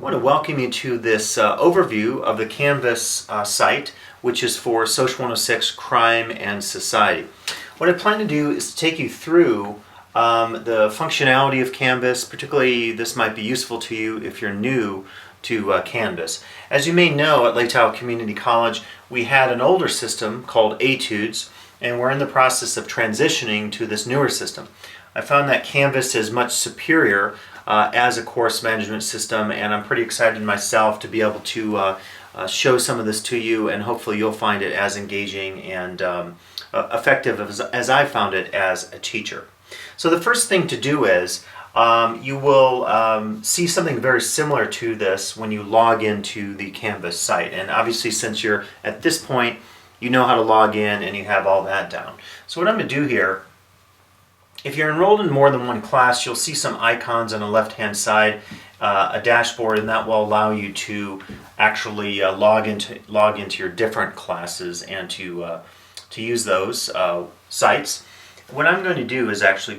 want to welcome you to this overview of the Canvas site, which is for Social 106 Crime and Society. What I plan to do is to take you through the functionality of Canvas. Particularly, this might be useful to you if you're new to Canvas. As you may know, at Lake Tahoe Community College, we had an older system called Etudes, and we're in the process of transitioning to this newer system. I found that Canvas is much superior as a course management system, and I'm pretty excited myself to be able to show some of this to you, and hopefully you'll find it as engaging and effective as I found it as a teacher. So the first thing to do is you will see something very similar to this when you log into the Canvas site, and obviously since you're at this point you know how to log in and you have all that down. So what I'm going to do here, if you're enrolled in more than one class, you'll see some icons on the left hand side, a dashboard, and that will allow you to actually log into your different classes and to use those sites. What I'm going to do is actually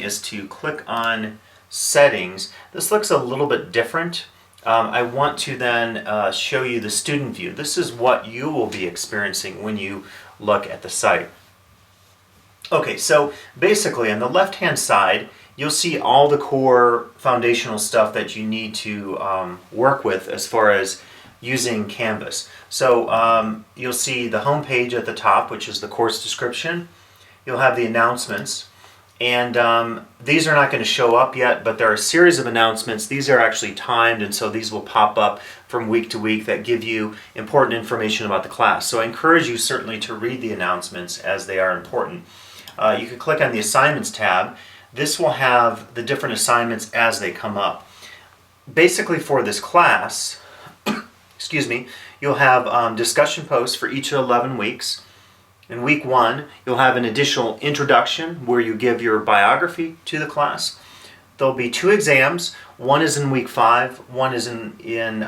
is to click on Settings. This looks a little bit different. I want to then show you the student view. This is what you will be experiencing when you look at the site. Okay, so basically on the left hand side you'll see all the core foundational stuff that you need to work with as far as using Canvas. So you'll see the home page at the top, which is the course description. You'll have the announcements, and these are not going to show up yet, but there are a series of announcements. These are actually timed, and so these will pop up from week to week that give you important information about the class. So I encourage you certainly to read the announcements as they are important. You can click on the Assignments tab. This will have the different assignments as they come up. Basically for this class, excuse me, you'll have discussion posts for each of 11 weeks. In week 1, you'll have an additional introduction where you give your biography to the class. There'll be 2 exams. One is in week 5, one is in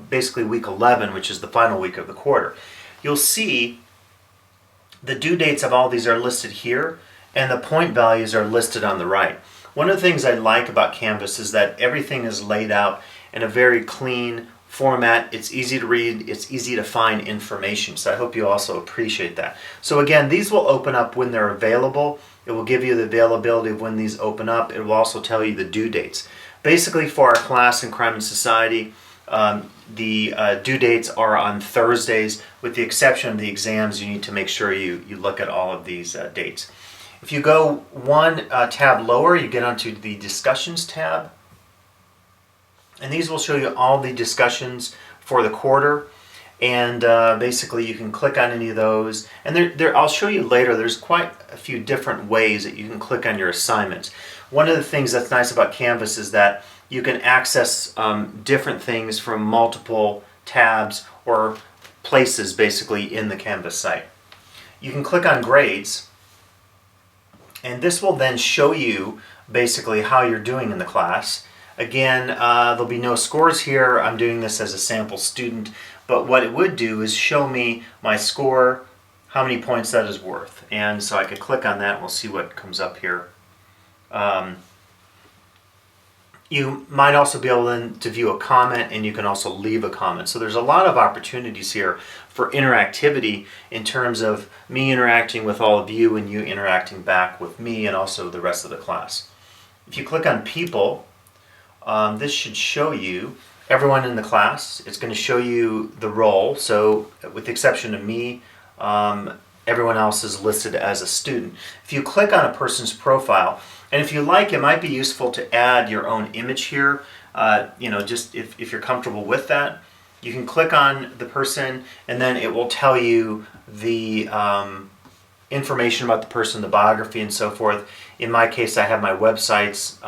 basically week 11, which is the final week of the quarter. You'll see the due dates of all these are listed here, and the point values are listed on the right. One of the things I like about Canvas is that everything is laid out in a very clean format. It's easy to read, it's easy to find information, so I hope you also appreciate that. So again, these will open up when they're available. It will give you the availability of when these open up. It will also tell you the due dates. Basically for our class in Crime and Society, the due dates are on Thursdays. With the exception of the exams, you need to make sure you look at all of these dates. If you go one tab lower, you get onto the Discussions tab. And these will show you all the discussions for the quarter, and basically you can click on any of those, and I'll show you later there's quite a few different ways that you can click on your assignments. One of the things that's nice about Canvas is that you can access different things from multiple tabs or places basically in the Canvas site. You can click on Grades, and this will then show you basically how you're doing in the class. Again, there'll be no scores here. I'm doing this as a sample student, but what it would do is show me my score, how many points that is worth. And so I could click on that and we'll see what comes up here. You might also be able then to view a comment, and you can also leave a comment. So there's a lot of opportunities here for interactivity in terms of me interacting with all of you and you interacting back with me and also the rest of the class. If you click on People, this should show you everyone in the class. It's going to show you the role. So with the exception of me, everyone else is listed as a student. If you click on a person's profile, and if you like, it might be useful to add your own image here. Just if you're comfortable with that, you can click on the person, and then it will tell you the information about the person, the biography, and so forth. In my case, I have my websites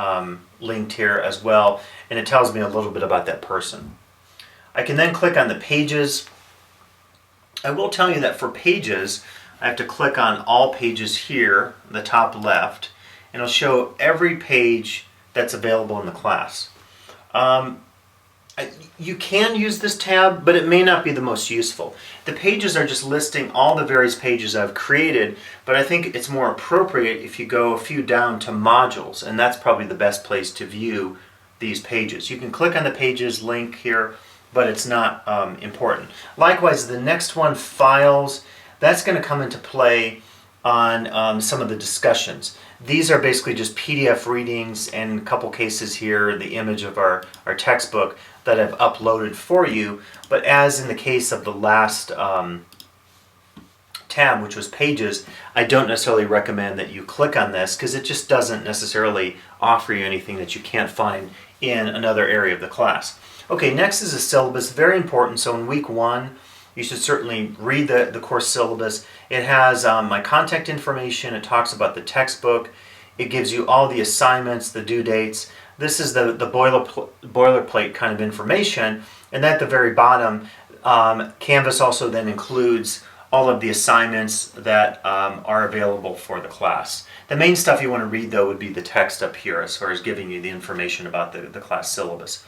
linked here as well, and it tells me a little bit about that person. I can then click on the pages. I will tell you that for pages, I have to click on All Pages here, the top left, and it'll show every page that's available in the class. You can use this tab, but it may not be the most useful. The pages are just listing all the various pages I've created, but I think it's more appropriate if you go a few down to modules, and that's probably the best place to view these pages. You can click on the pages link here, but it's not important. Likewise, the next one, files, that's going to come into play on some of the discussions. These are basically just PDF readings and in a couple cases here the image of our textbook that I've uploaded for you. But as in the case of the last tab, which was pages, I don't necessarily recommend that you click on this because it just doesn't necessarily offer you anything that you can't find in another area of the class. Okay, next is a syllabus, very important. So in week 1, you should certainly read the course syllabus. It has my contact information, it talks about the textbook, it gives you all the assignments, the due dates. This is the boilerplate kind of information, and at the very bottom, Canvas also then includes all of the assignments that are available for the class. The main stuff you want to read though would be the text up here as far as giving you the information about the class syllabus.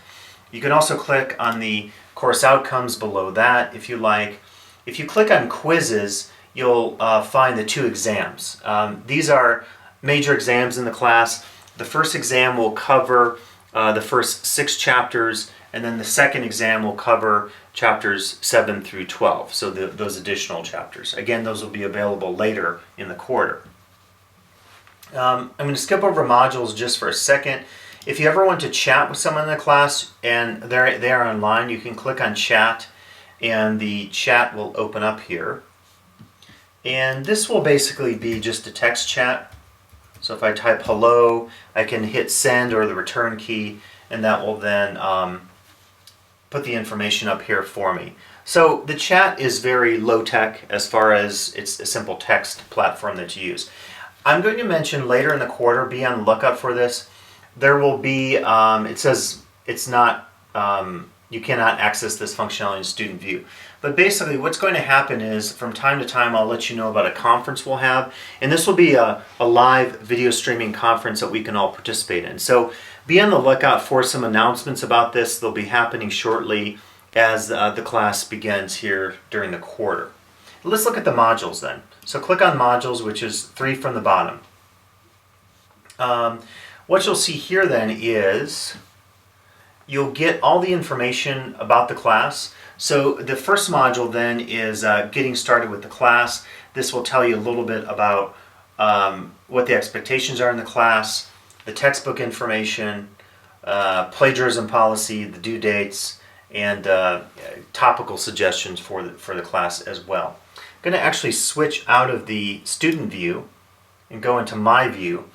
You can also click on the course outcomes below that if you like. If you click on quizzes, you'll find the 2 exams. These are major exams in the class. The first exam will cover the first 6 chapters, and then the second exam will cover chapters 7 through 12, so those additional chapters. Again, those will be available later in the quarter. I'm going to skip over modules just for a second. If you ever want to chat with someone in the class and they are online, you can click on chat and the chat will open up here. And this will basically be just a text chat. So if I type hello, I can hit send or the return key, and that will then put the information up here for me. So the chat is very low tech as far as it's a simple text platform that you use. I'm going to mention later in the quarter, be on the lookout for this. There will be, it says it's not, you cannot access this functionality in Student View. But basically what's going to happen is from time to time I'll let you know about a conference we'll have. And this will be a live video streaming conference that we can all participate in. So be on the lookout for some announcements about this. They'll be happening shortly as the class begins here during the quarter. Let's look at the modules then. So click on modules, which is 3 from the bottom. What you'll see here then is you'll get all the information about the class. So the first module then is getting started with the class. This will tell you a little bit about what the expectations are in the class, the textbook information, plagiarism policy, the due dates, and topical suggestions for the class as well. I'm going to actually switch out of the student view and go into my view.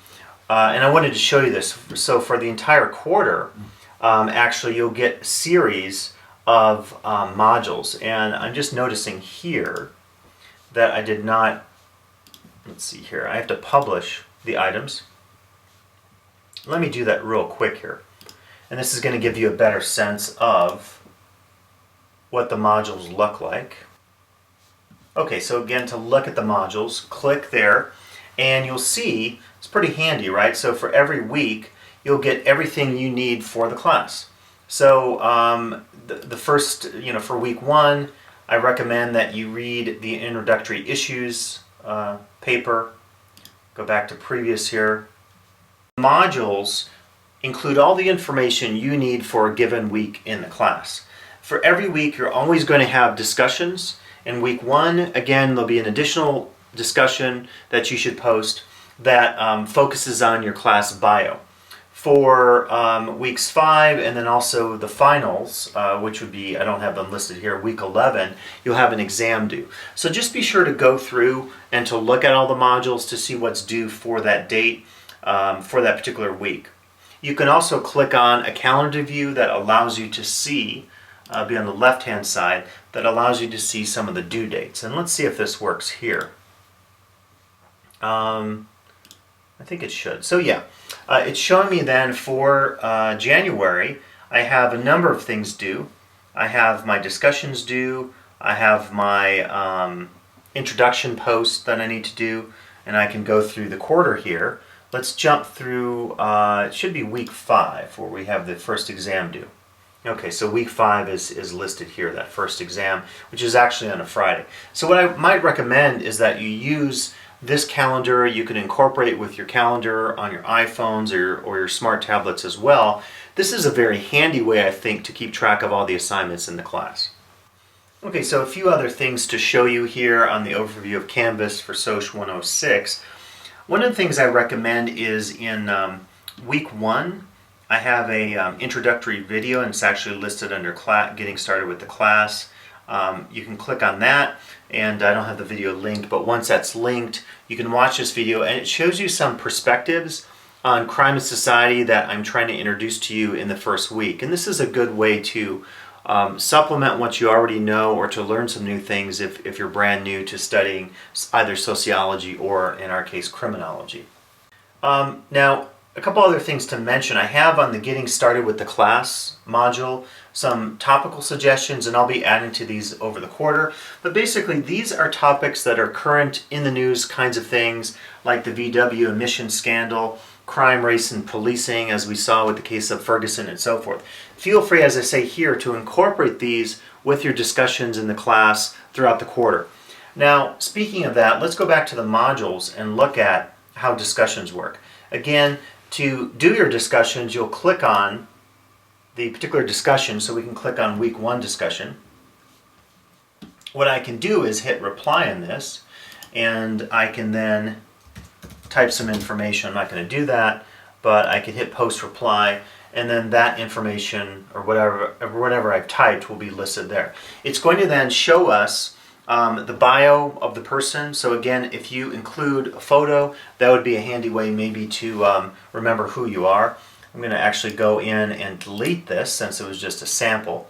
And I wanted to show you this. So for the entire quarter, actually you'll get a series of modules. And I'm just noticing here that I did not, let's see here, I have to publish the items. Let me do that real quick here. And this is going to give you a better sense of what the modules look like. Okay, so again, to look at the modules, click there, and you'll see it's pretty handy, right? So for every week, you'll get everything you need for the class. So the first, for week 1, I recommend that you read the introductory issues paper. Go back to previous here. Modules include all the information you need for a given week in the class. For every week, you're always going to have discussions. In week 1, again, there'll be an additional discussion that you should post that focuses on your class bio. For weeks 5 and then also the finals, which would be, I don't have them listed here, week 11, you'll have an exam due. So just be sure to go through and to look at all the modules to see what's due for that date, for that particular week. You can also click on a calendar view that allows you to see, be on the left-hand side, that allows you to see some of the due dates. And let's see if this works here. I think it should. So yeah, it's showing me then for January, I have a number of things due. I have my discussions due. I have my introduction post that I need to do, and I can go through the quarter here. Let's jump through, it should be week 5 where we have the first exam due. Okay, so week 5 is listed here, that first exam, which is actually on a Friday. So what I might recommend is that you use this calendar. You can incorporate with your calendar on your iPhones or your smart tablets as well this is a very handy way, I think, to keep track of all the assignments in the class. Okay, so a few other things to show you here on the overview of Canvas for SOC 106. One of the things I recommend is in week 1, I have a introductory video, and it's actually listed under Getting Started with the Class. You can click on that, and I don't have the video linked, but once that's linked, you can watch this video, and it shows you some perspectives on crime and society that I'm trying to introduce to you in the first week. And this is a good way to supplement what you already know, or to learn some new things if you're brand new to studying either sociology or, in our case, criminology. Now, a couple other things to mention. I have on the Getting Started with the Class module some topical suggestions, and I'll be adding to these over the quarter. But basically, these are topics that are current in the news kinds of things, like the VW emissions scandal, crime, race, and policing, as we saw with the case of Ferguson and so forth. Feel free, as I say here, to incorporate these with your discussions in the class throughout the quarter. Now, speaking of that, let's go back to the modules and look at how discussions work. Again, to do your discussions, you'll click on the particular discussion, so we can click on week 1 discussion. What I can do is hit reply in this, and I can then type some information. I'm not going to do that, but I can hit post reply, and then that information or whatever I've typed will be listed there. It's going to then show us the bio of the person. So again, if you include a photo, that would be a handy way maybe to remember who you are. I'm going to actually go in and delete this since it was just a sample.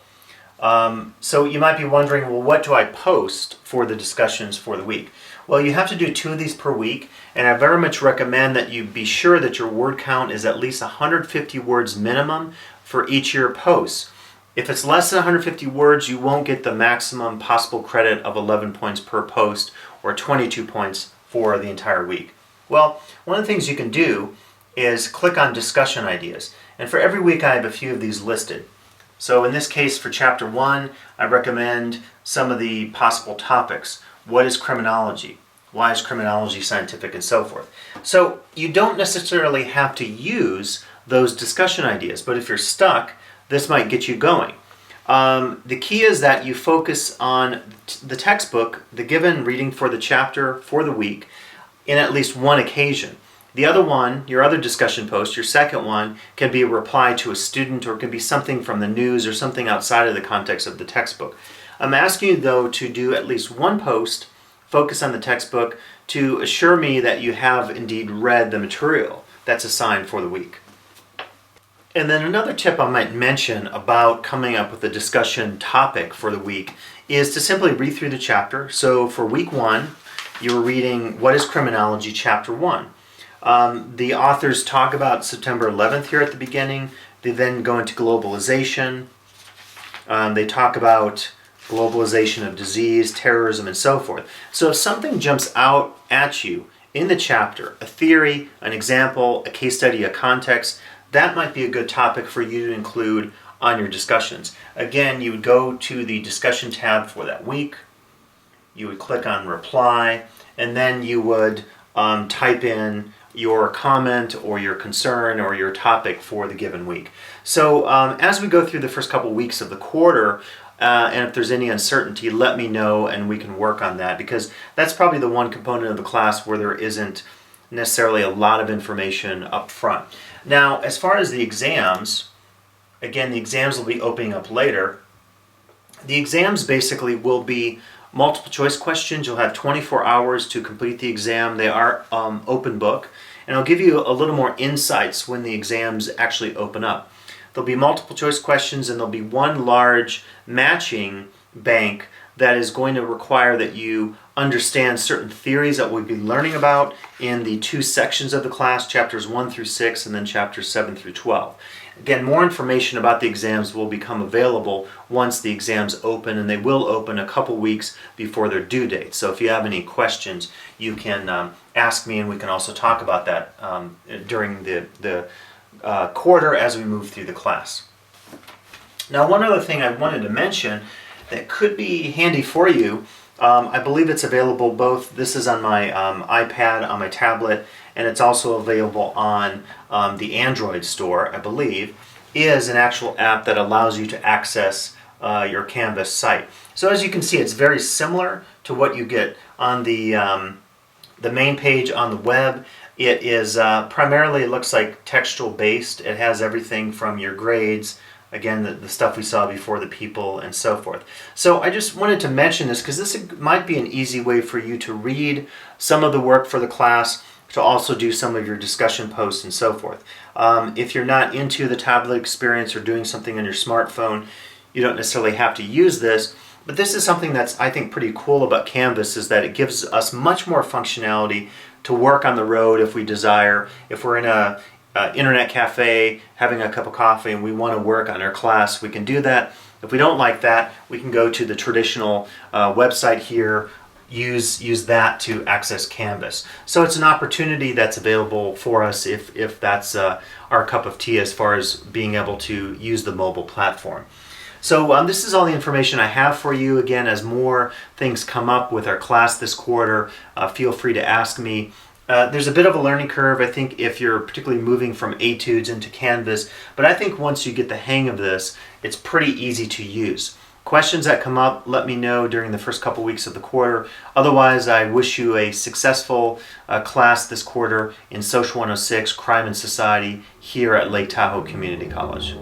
So you might be wondering, well, what do I post for the discussions for the week? Well, you have to do 2 of these per week, and I very much recommend that you be sure that your word count is at least 150 words minimum for each of your posts. If it's less than 150 words, you won't get the maximum possible credit of 11 points per post, or 22 points for the entire week. Well, one of the things you can do is click on discussion ideas, and for every week I have a few of these listed. So in this case, for chapter 1, I recommend some of the possible topics. What is criminology? Why is criminology scientific, and so forth. So you don't necessarily have to use those discussion ideas, but if you're stuck, this might get you going. The key is that you focus on the textbook, the given reading for the chapter for the week, in at least one occasion. The other one, your other discussion post, your second one, can be a reply to a student, or it can be something from the news or something outside of the context of the textbook. I'm asking you, though, to do at least one post, focus on the textbook, to assure me that you have indeed read the material that's assigned for the week. And then another tip I might mention about coming up with a discussion topic for the week is to simply read through the chapter. So for week 1, you were reading What is Criminology, Chapter 1. The authors talk about September 11th here at the beginning. They then go into globalization. They talk about globalization of disease, terrorism, and so forth. So if something jumps out at you in the chapter, a theory, an example, a case study, a context, that might be a good topic for you to include on your discussions. Again, you would go to the discussion tab for that week, you would click on reply, and then you would type in your comment or your concern or your topic for the given week. So as we go through the first couple weeks of the quarter, and if there's any uncertainty, let me know and we can work on that, because that's probably the one component of the class where there isn't necessarily a lot of information up front. Now, as far as the exams, again, the exams will be opening up later. The exams basically will be multiple choice questions. You'll have 24 hours to complete the exam. They are open book, and I'll give you a little more insights when the exams actually open up. There'll be multiple choice questions, and there'll be one large matching bank that is going to require that you understand certain theories that we'll be learning about in the 2 sections of the class, chapters 1 through 6, and then chapters 7 through 12. Again, more information about the exams will become available once the exams open, and they will open a couple weeks before their due date. So if you have any questions, you can ask me, and we can also talk about that during the quarter as we move through the class. Now, one other thing I wanted to mention that could be handy for you, I believe it's available both, this is on my iPad, on my tablet, and it's also available on the Android store, I believe. is an actual app that allows you to access your Canvas site. So as you can see, it's very similar to what you get on the main page on the web. It is primarily, it looks like textual based. It has everything from your grades, again, the stuff we saw before, the people, and so forth. So I just wanted to mention this because this might be an easy way for you to read some of the work for the class, to also do some of your discussion posts and so forth. If you're not into the tablet experience or doing something on your smartphone, you don't necessarily have to use this, but this is something that's, I think, pretty cool about Canvas, is that it gives us much more functionality to work on the road if we desire. If we're in a internet cafe having a cup of coffee and we want to work on our class, we can do that. If we don't like that, we can go to the traditional website here, use that to access Canvas. So it's an opportunity that's available for us if that's our cup of tea as far as being able to use the mobile platform. So this is all the information I have for you. Again, as more things come up with our class this quarter, feel free to ask me. There's a bit of a learning curve, I think, if you're particularly moving from Etudes into Canvas, but I think once you get the hang of this, it's pretty easy to use. Questions that come up, let me know during the first couple weeks of the quarter. Otherwise, I wish you a successful class this quarter in Social 106, Crime and Society, here at Lake Tahoe Community College.